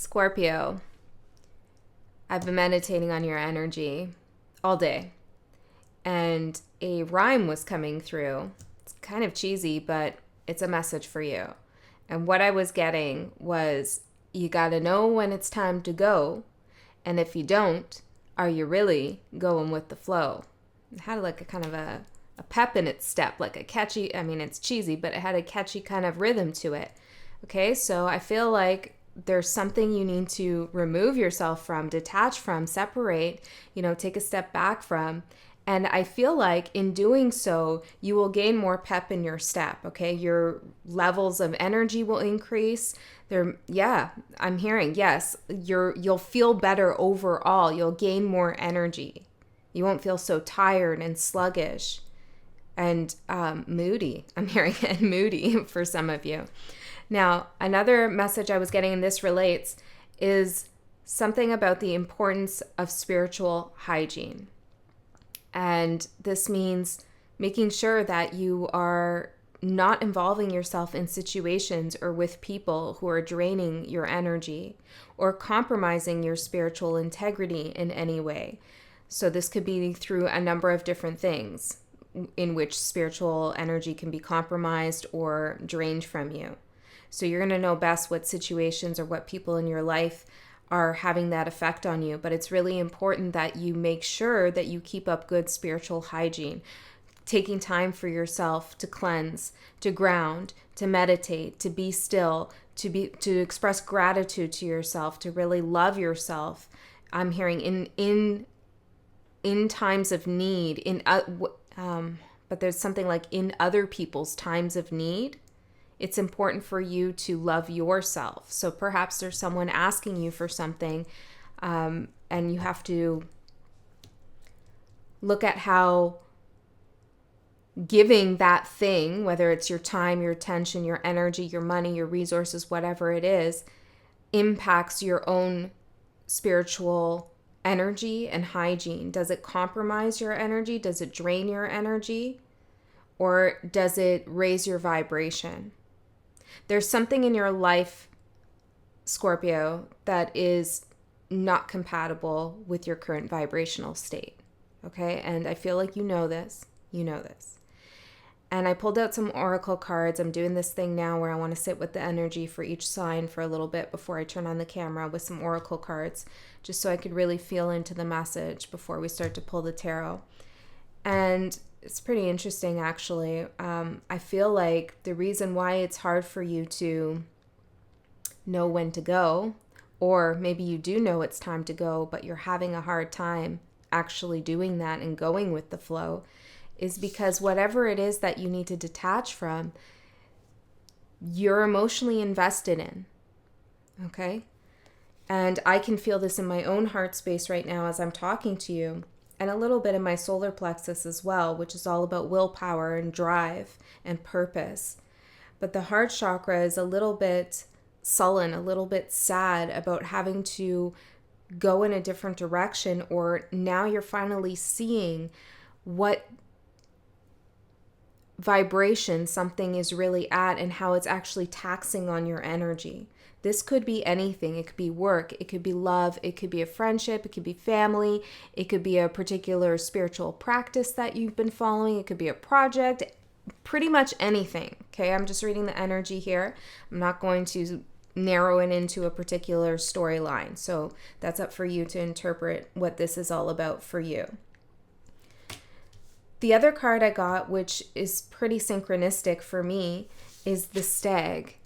Scorpio, I've been meditating on your energy all day, and a rhyme was coming through. It's kind of cheesy, but it's a message for you. And what I was getting was, you got to know when it's time to go, and if you don't, are you really going with the flow? It had like a kind of a pep in its step, like a catchy, it's cheesy, but it had a catchy kind of rhythm to it. Okay, so I feel like there's something you need to remove yourself from, detach from, separate, take a step back from. And I feel like in doing so, you will gain more pep in your step, okay? Your levels of energy will increase. I'm hearing, yes, you'll feel better overall. You'll gain more energy. You won't feel so tired and sluggish and moody. I'm hearing and moody for some of you. Now, another message I was getting, and this relates, is something about the importance of spiritual hygiene. And this means making sure that you are not involving yourself in situations or with people who are draining your energy or compromising your spiritual integrity in any way. So this could be through a number of different things in which spiritual energy can be compromised or drained from you. So you're going to know best what situations or what people in your life are having that effect on you. But it's really important that you make sure that you keep up good spiritual hygiene, taking time for yourself to cleanse, to ground, to meditate, to be still, to express gratitude to yourself, to really love yourself. I'm hearing in times of need, but there's something like in other people's times of need. It's important for you to love yourself. So perhaps there's someone asking you for something, and you have to look at how giving that thing, whether it's your time, your attention, your energy, your money, your resources, whatever it is, impacts your own spiritual energy and hygiene. Does it compromise your energy? Does it drain your energy? Or does it raise your vibration? There's something in your life, Scorpio, that is not compatible with your current vibrational state, okay? And I feel like you know this. And I pulled out some oracle cards. I'm doing this thing now where I want to sit with the energy for each sign for a little bit before I turn on the camera with some oracle cards, just so I could really feel into the message before we start to pull the tarot. And it's pretty interesting, actually. I feel like the reason why it's hard for you to know when to go, or maybe you do know it's time to go, but you're having a hard time actually doing that and going with the flow, is because whatever it is that you need to detach from, you're emotionally invested in, okay? And I can feel this in my own heart space right now as I'm talking to you, and a little bit in my solar plexus as well, which is all about willpower and drive and purpose. But the heart chakra is a little bit sullen, a little bit sad about having to go in a different direction, or now you're finally seeing what vibration something is really at and how it's actually taxing on your energy. This could be anything. It could be work. It could be love. It could be a friendship. It could be family. It could be a particular spiritual practice that you've been following. It could be a project. Pretty much anything. Okay, I'm just reading the energy here. I'm not going to narrow it into a particular storyline. So that's up for you to interpret what this is all about for you. The other card I got, which is pretty synchronistic for me, is the stag.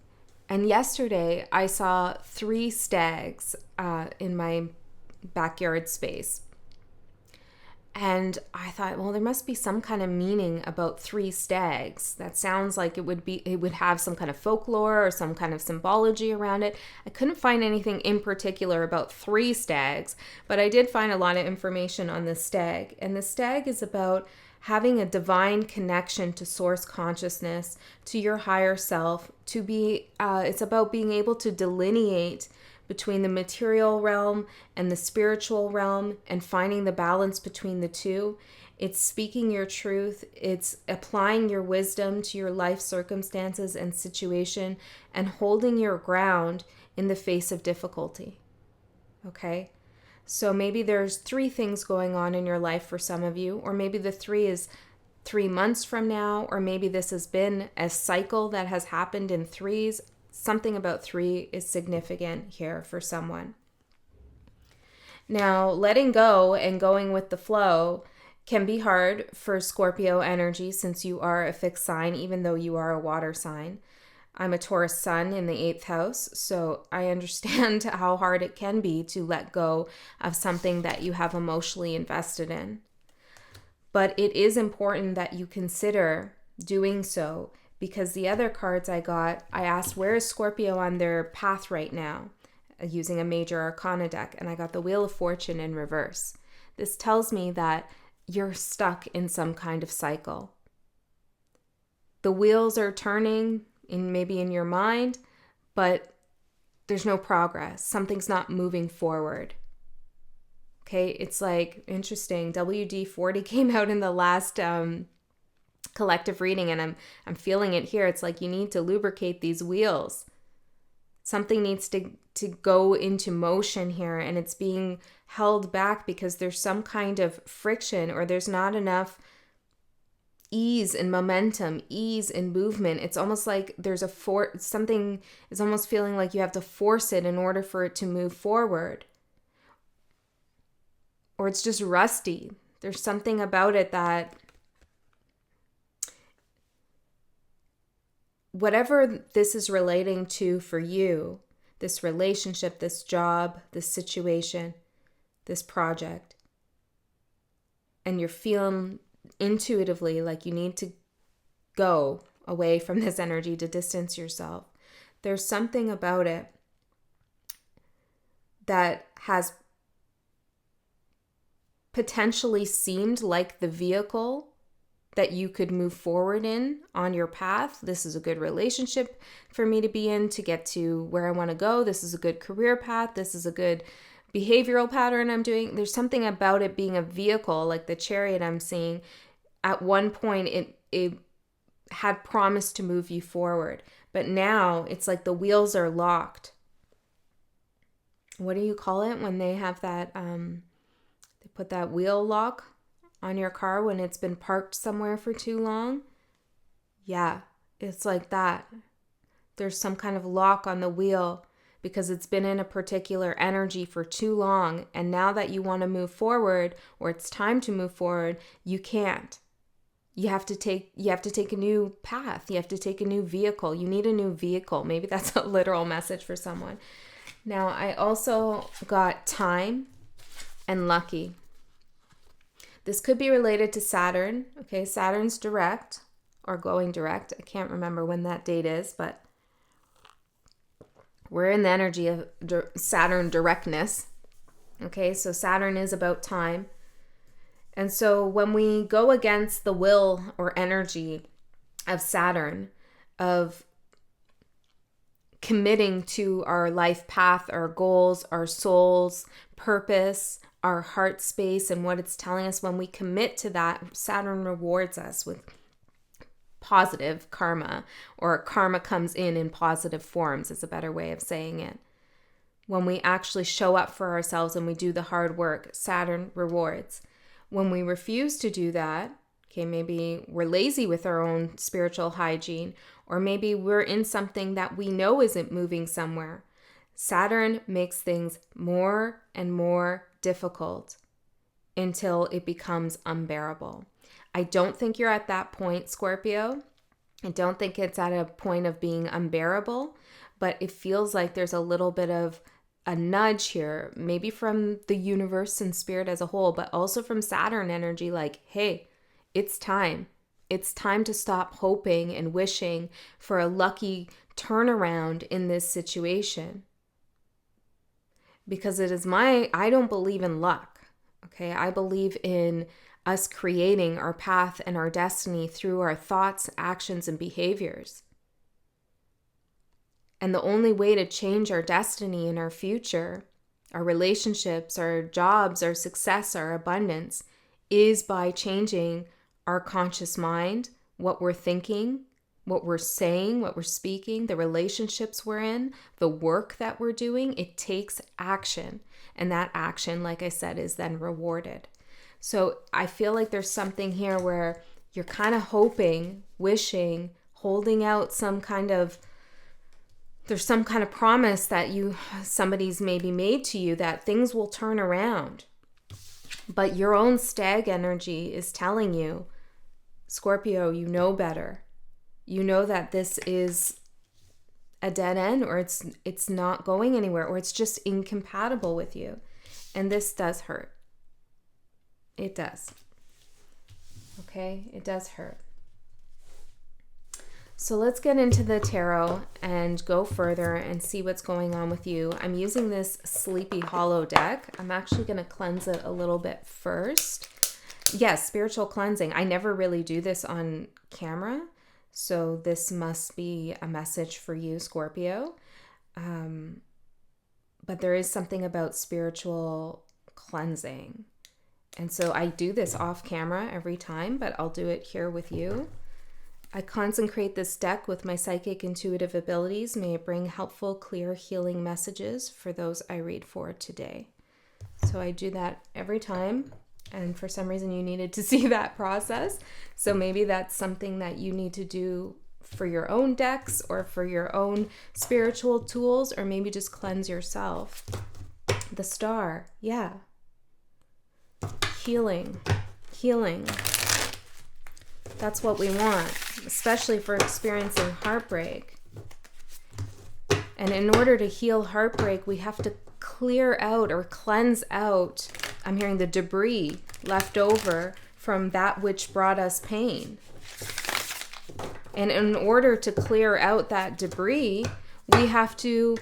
And yesterday I saw 3 stags in my backyard space. And I thought, well, there must be some kind of meaning about 3 stags. That sounds like it would have some kind of folklore or some kind of symbology around it. I couldn't find anything in particular about 3 stags, but I did find a lot of information on the stag. And the stag is about having a divine connection to source consciousness, to your higher self, it's about being able to delineate between the material realm and the spiritual realm and finding the balance between the two. It's speaking your truth. It's applying your wisdom to your life circumstances and situation and holding your ground in the face of difficulty. Okay? So maybe there's 3 things going on in your life for some of you, or maybe the 3 is 3 months from now, or maybe this has been a cycle that has happened in 3s. Something about 3 is significant here for someone. Now, letting go and going with the flow can be hard for Scorpio energy since you are a fixed sign, even though you are a water sign. I'm a Taurus sun in the 8th house, so I understand how hard it can be to let go of something that you have emotionally invested in. But it is important that you consider doing so, because the other cards I got, I asked, where is Scorpio on their path right now? Using a major arcana deck, and I got the Wheel of Fortune in reverse. This tells me that you're stuck in some kind of cycle. The wheels are turning maybe in your mind, but there's no progress. Something's not moving forward. Okay, it's like interesting. WD-40 came out in the last collective reading, and I'm feeling it here. It's like you need to lubricate these wheels. Something needs to go into motion here, and it's being held back because there's some kind of friction, or there's not enough ease and momentum, ease and movement. It's almost like there's something is almost feeling like you have to force it in order for it to move forward. Or it's just rusty. There's something about it that whatever this is relating to for you, this relationship, this job, this situation, this project, and you're feeling intuitively like you need to go away from this energy to distance yourself, there's something about it that has potentially seemed like the vehicle that you could move forward in on your path. This is a good relationship for me to be in to get to where I want to go. This is a good career path. This is a good behavioral pattern I'm doing. There's something about it being a vehicle, like the chariot I'm seeing. At one point, it had promised to move you forward, but now it's like the wheels are locked. What do you call it when they have that, they put that wheel lock on your car when it's been parked somewhere for too long? Yeah, it's like that. There's some kind of lock on the wheel because it's been in a particular energy for too long, and now that you want to move forward, or it's time to move forward, you can't. You have to take a new path. You have to take a new vehicle. You need a new vehicle. Maybe that's a literal message for someone. Now, I also got time and lucky. This could be related to Saturn. Okay, Saturn's direct or going direct. I can't remember when that date is, but we're in the energy of Saturn directness. Okay, so Saturn is about time. And so when we go against the will or energy of Saturn, of committing to our life path, our goals, our soul's purpose, our heart space, and what it's telling us, when we commit to that, Saturn rewards us with positive karma, or karma comes in positive forms is a better way of saying it. When we actually show up for ourselves and we do the hard work, Saturn rewards. When we refuse to do that, okay, maybe we're lazy with our own spiritual hygiene, or maybe we're in something that we know isn't moving somewhere, Saturn makes things more and more difficult until it becomes unbearable. I don't think you're at that point, Scorpio. I don't think it's at a point of being unbearable, but it feels like there's a little bit of a nudge here, maybe from the universe and spirit as a whole, but also from Saturn energy, like, hey, it's time. It's time to stop hoping and wishing for a lucky turnaround in this situation. Because I don't believe in luck, okay? I believe in us creating our path and our destiny through our thoughts, actions, and behaviors. And the only way to change our destiny and our future, our relationships, our jobs, our success, our abundance, is by changing our conscious mind, what we're thinking, what we're saying, what we're speaking, the relationships we're in, the work that we're doing, it takes action. And that action, like I said, is then rewarded. So I feel like there's something here where you're kind of hoping, wishing, holding out there's some kind of promise that somebody's maybe made to you that things will turn around. But your own stag energy is telling you, Scorpio, you know better. You know that this is a dead end, or it's not going anywhere, or it's just incompatible with you. And this does hurt. It does. Okay? It does hurt. So let's get into the tarot and go further and see what's going on with you. I'm using this Sleepy Hollow deck. I'm actually going to cleanse it a little bit first. Yes, spiritual cleansing. I never really do this on camera, so this must be a message for you, Scorpio. But there is something about spiritual cleansing. And so I do this off camera every time, but I'll do it here with you. I consecrate this deck with my psychic intuitive abilities. May it bring helpful, clear, healing messages for those I read for today. So I do that every time. And for some reason you needed to see that process. So maybe that's something that you need to do for your own decks or for your own spiritual tools, or maybe just cleanse yourself. The Star, yeah. Healing. That's what we want, especially for experiencing heartbreak. And in order to heal heartbreak, we have to clear out or cleanse out, I'm hearing, the debris left over from that which brought us pain. And in order to clear out that debris, we have to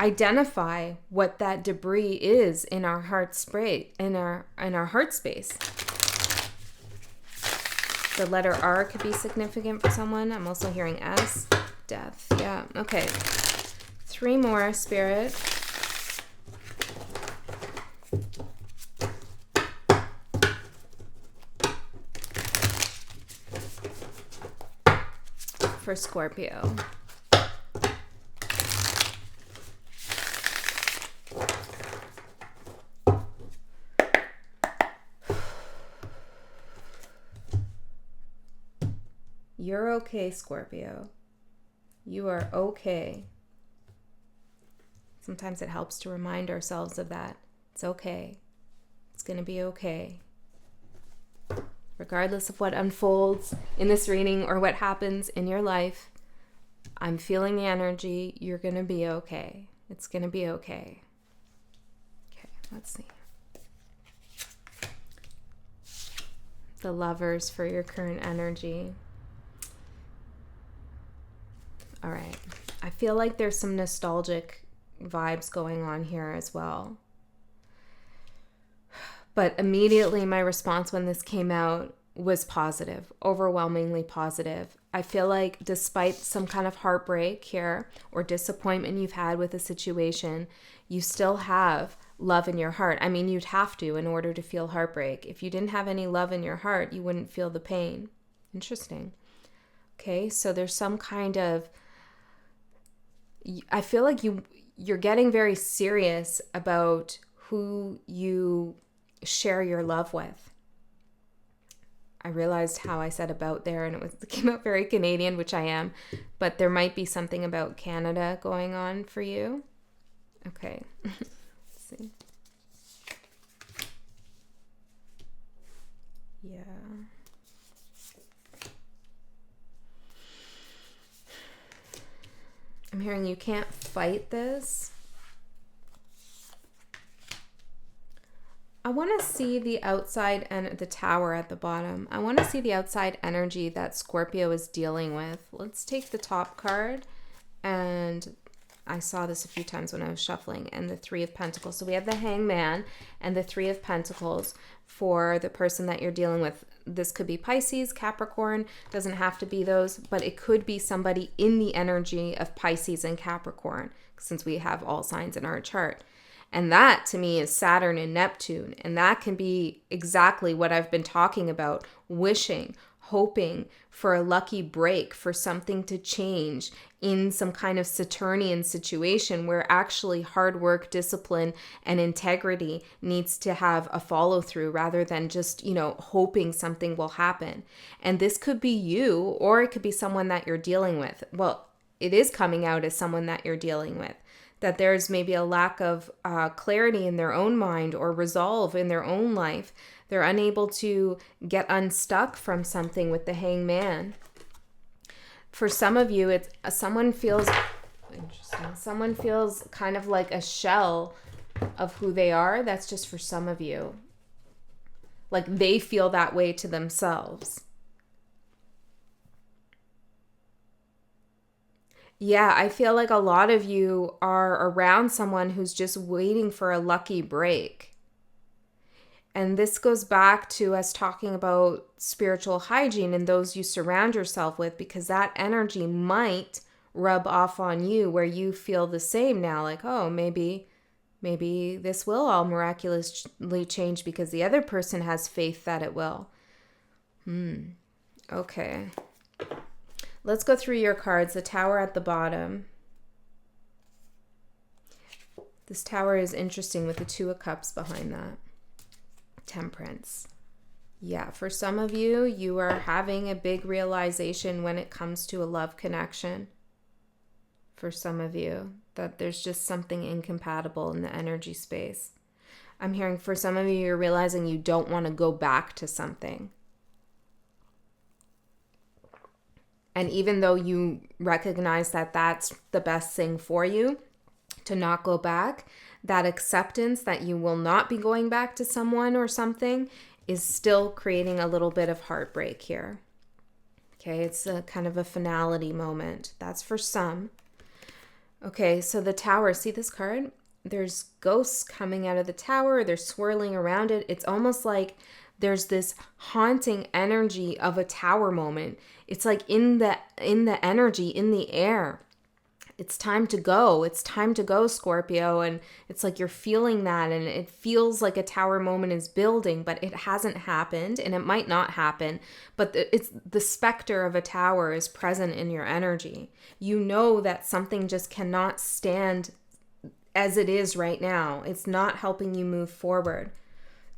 identify what that debris is in our heart space, in our heart space. The letter R could be significant for someone. I'm also hearing S, death. Yeah, okay. 3 more, Spirit. For Scorpio. You're okay, Scorpio. You are okay. Sometimes it helps to remind ourselves of that. It's okay. It's going to be okay. Regardless of what unfolds in this reading or what happens in your life, I'm feeling the energy. You're going to be okay. It's going to be okay. Okay, let's see. The Lovers for your current energy. All right. I feel like there's some nostalgic vibes going on here as well. But immediately my response when this came out was positive, overwhelmingly positive. I feel like despite some kind of heartbreak here or disappointment you've had with a situation, you still have love in your heart. I mean, you'd have to in order to feel heartbreak. If you didn't have any love in your heart, you wouldn't feel the pain. Interesting. Okay, so there's some kind of, I feel like you're getting very serious about who you share your love with. I realized how I said about there, and it came out very Canadian, which I am, but there might be something about Canada going on for you. Okay, let's see. Yeah. I'm hearing you can't fight this. I want to see the outside and the Tower at the bottom. I want to see the outside energy that Scorpio is dealing with. Let's take the top card, and I saw this a few times when I was shuffling, and the 3 of Pentacles. So we have the Hangman and the 3 of Pentacles for the person that you're dealing with. This could be Pisces, Capricorn, doesn't have to be those, but it could be somebody in the energy of Pisces and Capricorn, since we have all signs in our chart. And that, to me, is Saturn and Neptune. And that can be exactly what I've been talking about. Wishing, hoping for a lucky break, for something to change in some kind of Saturnian situation where actually hard work, discipline, and integrity needs to have a follow through rather than just, hoping something will happen. And this could be you, or it could be someone that you're dealing with. Well, it is coming out as someone that you're dealing with, that there's maybe a lack of clarity in their own mind or resolve in their own life. They're unable to get unstuck from something with the Hangman. For some of you, it's someone feels interesting. Someone feels kind of like a shell of who they are. That's just for some of you. Like they feel that way to themselves. Yeah, I feel like a lot of you are around someone who's just waiting for a lucky break. And this goes back to us talking about spiritual hygiene and those you surround yourself with, because that energy might rub off on you where you feel the same now. Like, oh, maybe this will all miraculously change because the other person has faith that it will. Okay. Let's go through your cards. The Tower at the bottom. This Tower is interesting with the Two of Cups behind that. Temperance. Yeah, for some of you, you are having a big realization when it comes to a love connection. For some of you, that there's just something incompatible in the energy space. I'm hearing for some of you, you're realizing you don't want to go back to something. And even though you recognize that that's the best thing for you, to not go back, that acceptance that you will not be going back to someone or something is still creating a little bit of heartbreak here. Okay, it's a kind of a finality moment. That's for some. Okay, so the Tower, see this card? There's ghosts coming out of the Tower. They're swirling around it. It's almost like there's this haunting energy of a tower moment. It's like in the energy, in the air. It's time to go. It's time to go, Scorpio. And it's like you're feeling that, and it feels like a tower moment is building, but it hasn't happened, and it might not happen. But it's the specter of a tower is present in your energy. You know that something just cannot stand as it is right now. It's not helping you move forward.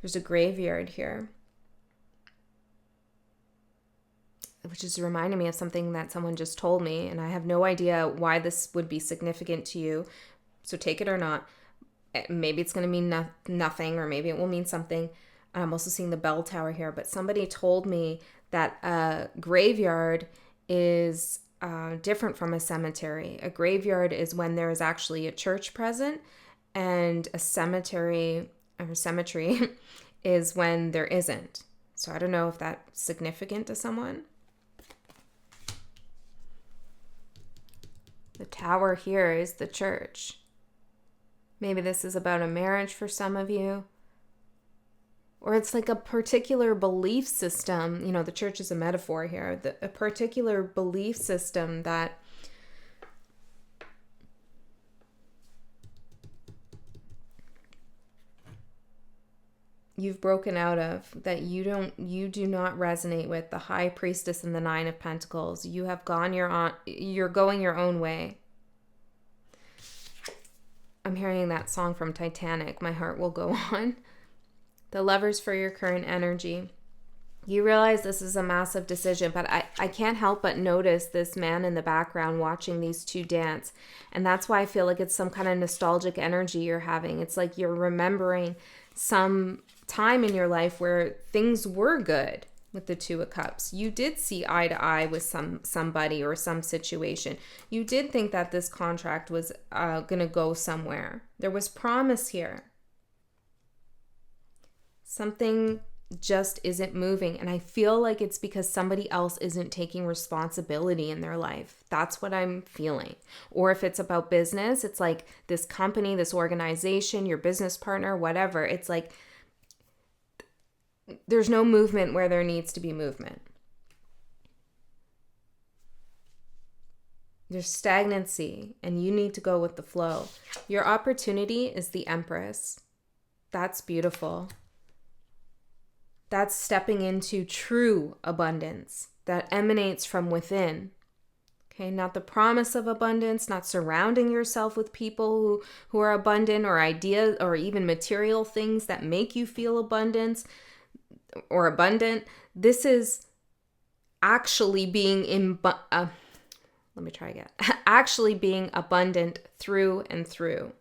There's a graveyard here, which is reminding me of something that someone just told me, and I have no idea why this would be significant to you, so take it or not. Maybe it's going to mean nothing, or maybe it will mean something. I'm also seeing the bell tower here, but somebody told me that a graveyard is different from a cemetery. A graveyard is when there is actually a church present, and a cemetery is when there isn't. So I don't know if that's significant to someone. The Tower here is the church. Maybe this is about a marriage for some of you. Or it's like a particular belief system. The church is a metaphor here. A particular belief system that you've broken out of, that you do not resonate with. The High Priestess and the Nine of Pentacles. You have you're going your own way. I'm hearing that song from Titanic, My Heart Will Go On. The Lovers for your current energy. You realize this is a massive decision, but I can't help but notice this man in the background watching these two dance. And that's why I feel like it's some kind of nostalgic energy you're having. It's like you're remembering some time in your life where things were good with the Two of Cups. You did see eye to eye with somebody or some situation. You did think that this contract was going to go somewhere. There was promise here. Something just isn't moving, and I feel like it's because somebody else isn't taking responsibility in their life. That's what I'm feeling. Or if it's about business, it's like this company, this organization, your business partner, whatever. It's like there's no movement where there needs to be movement. There's stagnancy, and you need to go with the flow. Your opportunity is the Empress. That's beautiful. That's stepping into true abundance that emanates from within. Okay, not the promise of abundance, not surrounding yourself with people who are abundant, or ideas or even material things that make you feel abundance or abundant. This is actually being actually being abundant through and through,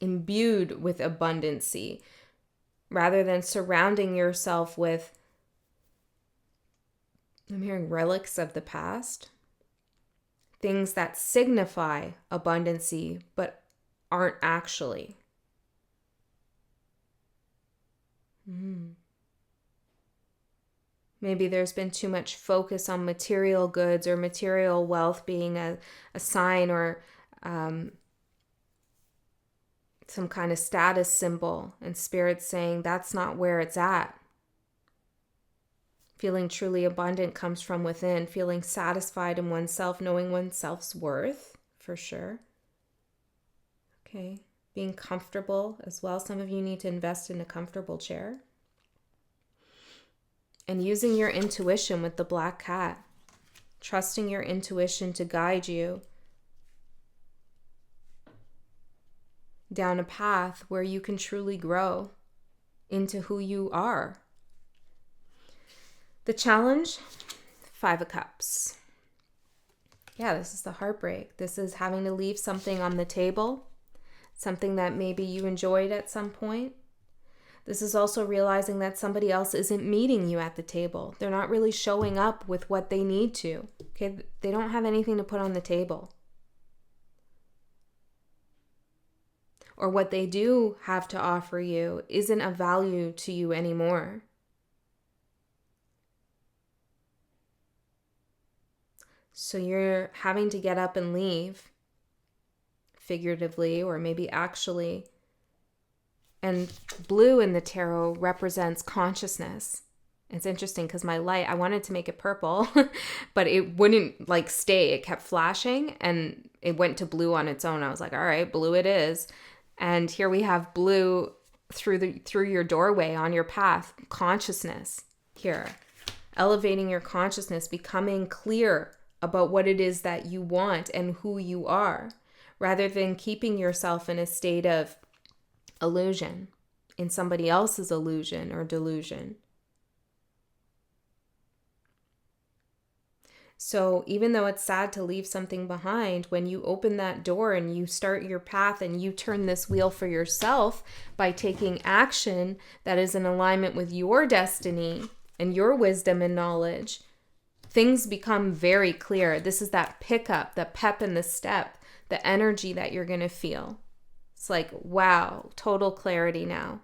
imbued with abundancy, rather than surrounding yourself with, I'm hearing, relics of the past. Things that signify abundancy, but aren't actually. Maybe there's been too much focus on material goods or material wealth being a sign or some kind of status symbol, and Spirit's saying that's not where it's at. Feeling truly abundant comes from within, feeling satisfied in oneself, knowing oneself's worth, for sure. Okay, being comfortable as well. Some of you need to invest in a comfortable chair. And using your intuition with the black cat, trusting your intuition to guide you down a path where you can truly grow into who you are. The challenge, 5 of Cups. Yeah, this is the heartbreak. This is having to leave something on the table, something that maybe you enjoyed at some point. This is also realizing that somebody else isn't meeting you at the table. They're not really showing up with what they need to. Okay, they don't have anything to put on the table. Or what they do have to offer you isn't of value to you anymore. So you're having to get up and leave, figuratively or maybe actually. And blue in the tarot represents consciousness. It's interesting because my light, I wanted to make it purple, but it wouldn't stay. It kept flashing and it went to blue on its own. I was like, all right, blue it is. And here we have blue through your doorway on your path, consciousness here, elevating your consciousness, becoming clear about what it is that you want and who you are, rather than keeping yourself in a state of illusion, in somebody else's illusion or delusion. So even though it's sad to leave something behind, when you open that door and you start your path and you turn this wheel for yourself by taking action that is in alignment with your destiny and your wisdom and knowledge, things become very clear. This is that pickup, the pep in the step, the energy that you're going to feel. It's like, wow, total clarity now.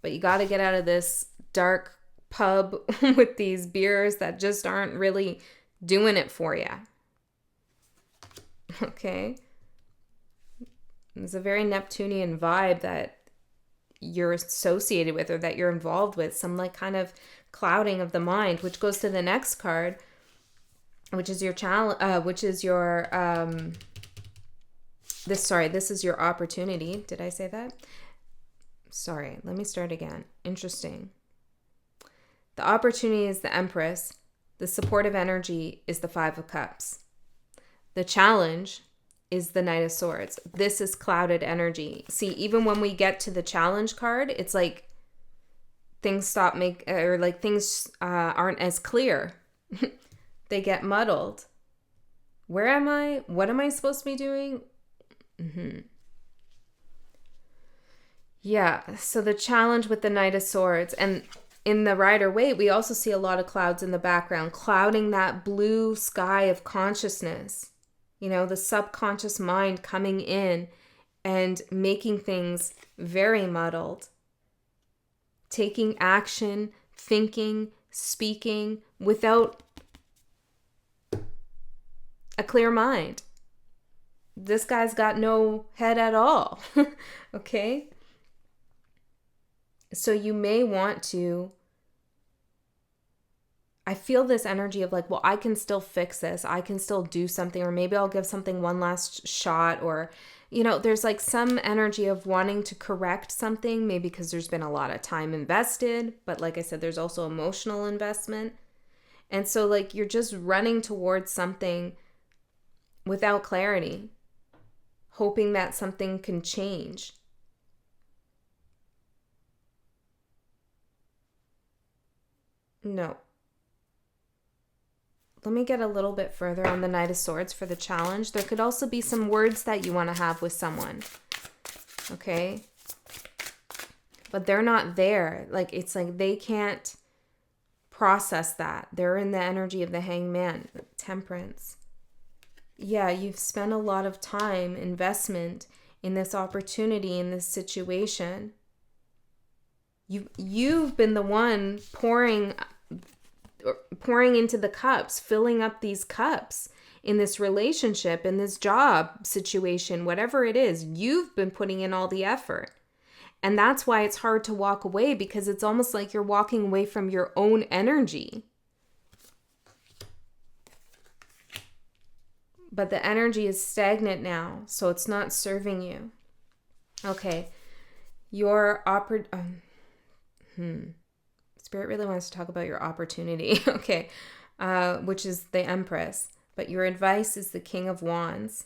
But you got to get out of this dark pub with these beers that just aren't really doing it for you. Okay? It's a very Neptunian vibe that you're associated with or that you're involved with, some kind of clouding of the mind, which goes to the next card, which is your challenge, this is your opportunity. Did I say that? Sorry, let me start again. Interesting. The opportunity is the Empress. The supportive energy is the 5 of Cups. The challenge is the Knight of Swords. This is clouded energy. See, even when we get to the challenge card, it's like things things aren't as clear. They get muddled. Where am I? What am I supposed to be doing? Yeah, so the challenge with the Knight of Swords, and in the Rider-Waite, we also see a lot of clouds in the background, clouding that blue sky of consciousness. You know, the subconscious mind coming in and making things very muddled. Taking action, thinking, speaking without a clear mind. This guy's got no head at all. Okay? So you may want to I feel this energy of like, well, I can still fix this. I can still do something, or maybe I'll give something one last shot, or, there's like some energy of wanting to correct something, maybe because there's been a lot of time invested. But like I said, there's also emotional investment. And so like you're just running towards something without clarity, hoping that something can change. No. Let me get a little bit further on the Knight of Swords for the challenge. There could also be some words that you want to have with someone. Okay? But they're not there. Like, it's like they can't process that. They're in the energy of the Hangman. Temperance. Yeah, you've spent a lot of time, investment in this opportunity, in this situation. You've been the one pouring into the cups, filling up these cups in this relationship, in this job situation, whatever it is. You've been putting in all the effort. And that's why it's hard to walk away, because it's almost like you're walking away from your own energy. But the energy is stagnant now, so it's not serving you. Okay. Spirit really wants to talk about your opportunity. Okay. Which is the Empress. But your advice is the King of Wands.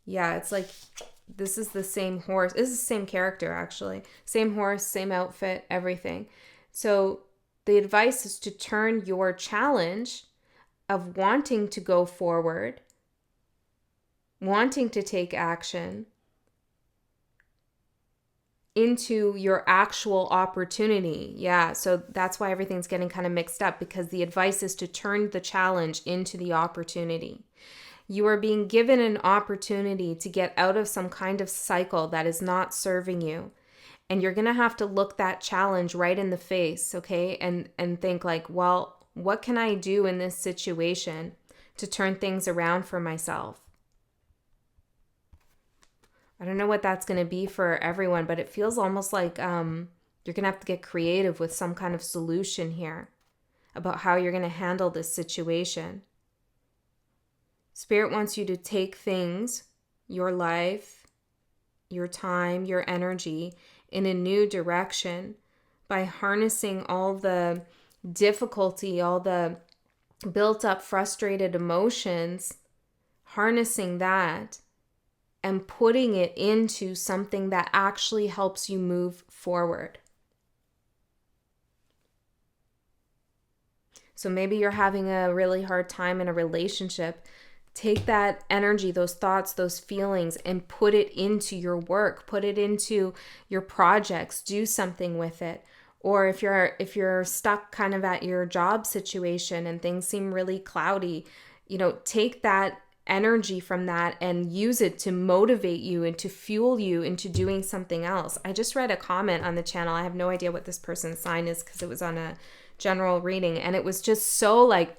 Yeah, it's like this is the same horse. This is the same character, actually. Same horse, same outfit, everything. So the advice is to turn your challenge of wanting to go forward, wanting to take action, into your actual opportunity. Yeah, so that's why everything's getting kind of mixed up, because the advice is to turn the challenge into the opportunity. You are being given an opportunity to get out of some kind of cycle that is not serving you. And you're going to have to look that challenge right in the face, okay? And think like, well, what can I do in this situation to turn things around for myself? I don't know what that's going to be for everyone, but it feels almost like you're going to have to get creative with some kind of solution here about how you're going to handle this situation. Spirit wants you to take things, your life, your time, your energy, in a new direction by harnessing all the difficulty, all the built up frustrated emotions, harnessing that and putting it into something that actually helps you move forward. So maybe you're having a really hard time in a relationship. Take that energy, those thoughts, those feelings, and put it into your work, put it into your projects, do something with it. Or if you're stuck kind of at your job situation and things seem really cloudy, take that energy from that and use it to motivate you and to fuel you into doing something else. I just read a comment on the channel. I have no idea what this person's sign is because it was on a general reading, and it was just so like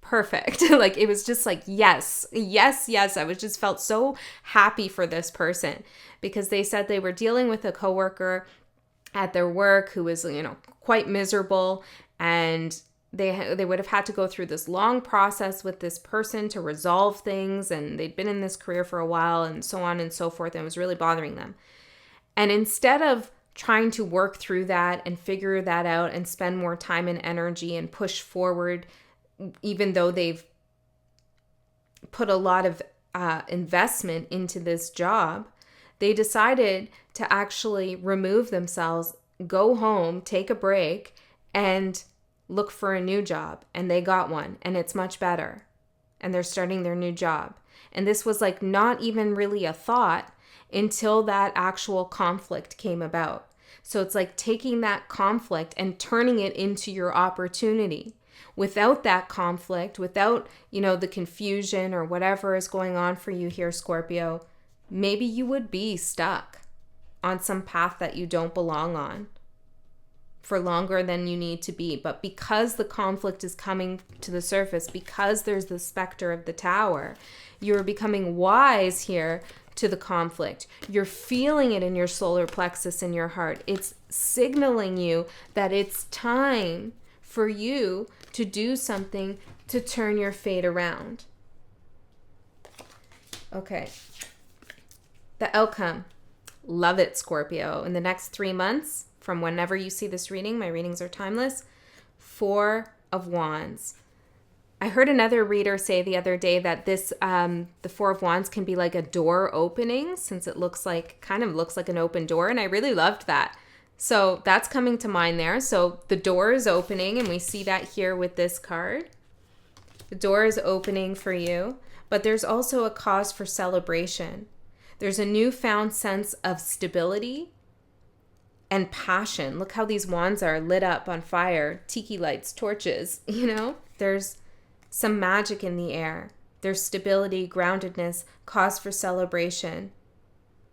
perfect. Like it was just like, yes. I was just felt so happy for this person because they said they were dealing with a coworker at their work who was, quite miserable, and they would have had to go through this long process with this person to resolve things, and they'd been in this career for a while and so on and so forth, and it was really bothering them. And instead of trying to work through that and figure that out and spend more time and energy and push forward, even though they've put a lot of investment into this job, they decided to actually remove themselves, go home, take a break, and look for a new job. And they got one, and it's much better. And they're starting their new job. And this was like not even really a thought until that actual conflict came about. So it's like taking that conflict and turning it into your opportunity. Without that conflict, without, the confusion or whatever is going on for you here, Scorpio, maybe you would be stuck on some path that you don't belong on for longer than you need to be. But because the conflict is coming to the surface, because there's the specter of the tower, you're becoming wise here to the conflict. You're feeling it in your solar plexus, in your heart. signaling you that it's time for you to do something to turn your fate around. Okay. The outcome. Love it, Scorpio. In the next 3 months, from whenever you see this reading, my readings are timeless, 4 of Wands. I heard another reader say the other day that this, the 4 of Wands can be like a door opening, since it kind of looks like an open door. And I really loved that. So that's coming to mind there. So the door is opening, and we see that here with this card. The door is opening for you, but there's also a cause for celebration. There's a newfound sense of stability and passion. Look how these wands are lit up on fire, tiki lights, torches, There's some magic in the air. There's stability, groundedness, cause for celebration.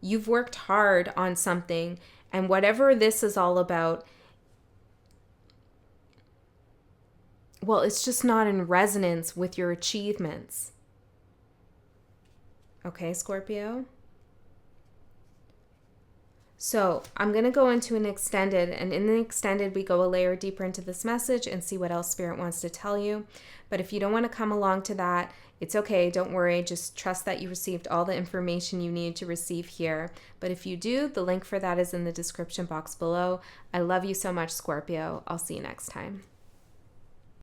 You've worked hard on something, and whatever this is all about, well, it's just not in resonance with your achievements. Okay, Scorpio? So I'm going to go into an extended, and in the extended, we go a layer deeper into this message and see what else Spirit wants to tell you. But if you don't want to come along to that, it's okay. Don't worry. Just trust that you received all the information you need to receive here. But if you do, the link for that is in the description box below. I love you so much, Scorpio. I'll see you next time.